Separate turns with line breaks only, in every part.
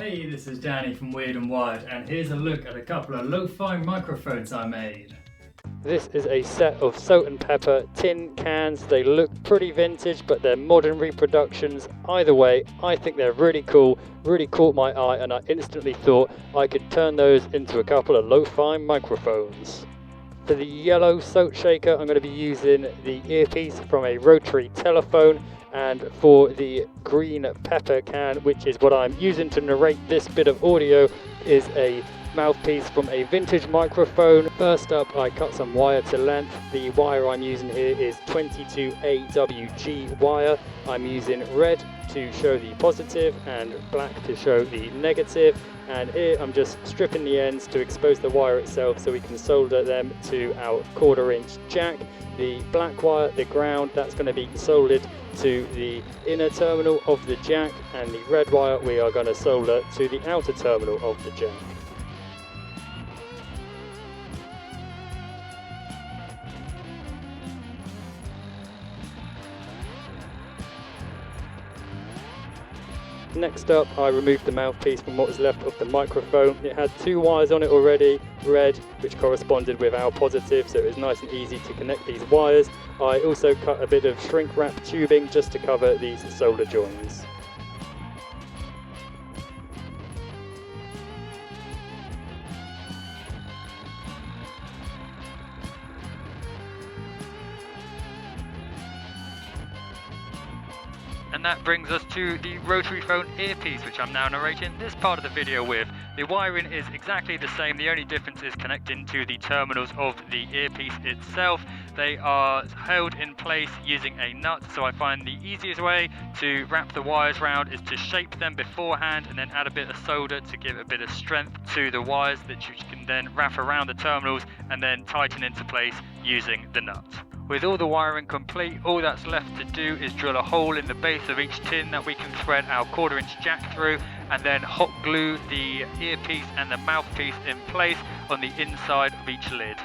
Hey, this is Danny from Weird and Wired, and here's a look at a couple of lo-fi microphones I made.
This is a set of salt and pepper tin cans. They look pretty vintage, but they're modern reproductions. Either way, I think they're really cool, really caught my eye, and I instantly thought I could turn those into a couple of lo-fi microphones. For the yellow salt shaker, I'm going to be using the earpiece from a rotary telephone, and for the green pepper can, which is what I'm using to narrate this bit of audio, is a mouthpiece from a vintage microphone. First up, I cut some wire to length. The wire I'm using here is 22 AWG wire. I'm using red to show the positive and black to show the negative. And here I'm just stripping the ends to expose the wire itself so we can solder them to our 1/4 inch jack. The black wire, the ground, that's going to be soldered to the inner terminal of the jack, and the red wire we are going to solder to the outer terminal of the jack. Next up, I removed the mouthpiece from what was left of the microphone. It had 2 wires on it already, red, which corresponded with our positive, so it was nice and easy to connect these wires. I also cut a bit of shrink wrap tubing just to cover these solder joins.
And that brings us to the rotary phone earpiece, which I'm now narrating this part of the video with. The wiring is exactly the same, the only difference is connecting to the terminals of the earpiece itself. They are held in place using a nut, so I find the easiest way to wrap the wires round is to shape them beforehand and then add a bit of solder to give a bit of strength to the wires that you can then wrap around the terminals and then tighten into place using the nut. With all the wiring complete, all that's left to do is drill a hole in the base of each tin that we can thread our 1/4 inch jack through, and then hot glue the earpiece and the mouthpiece in place on the inside of each lid.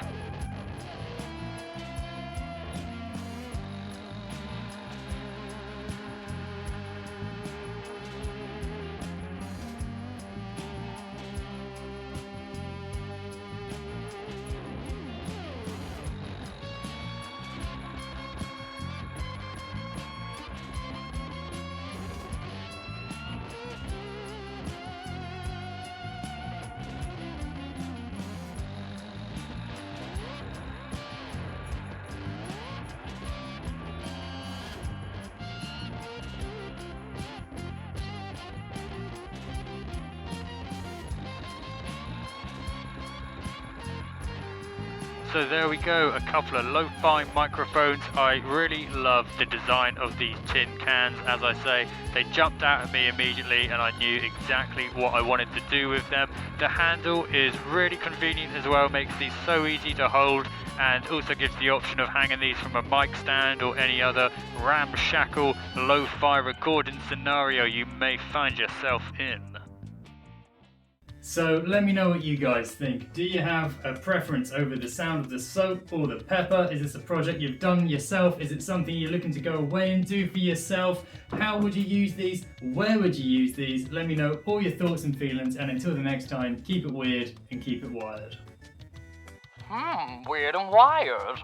So there we go, a couple of lo-fi microphones. I really love the design of these tin cans. As I say, they jumped out at me immediately and I knew exactly what I wanted to do with them. The handle is really convenient as well, makes these so easy to hold, and also gives the option of hanging these from a mic stand or any other ramshackle lo-fi recording scenario you may find yourself in.
So let me know what you guys think. Do you have a preference over the sound of the soap or the pepper? Is this a project you've done yourself? Is it something you're looking to go away and do for yourself? How would you use these? Where would you use these? Let me know all your thoughts and feelings, and until the next time, keep it weird and keep it wired.
Weird and wired.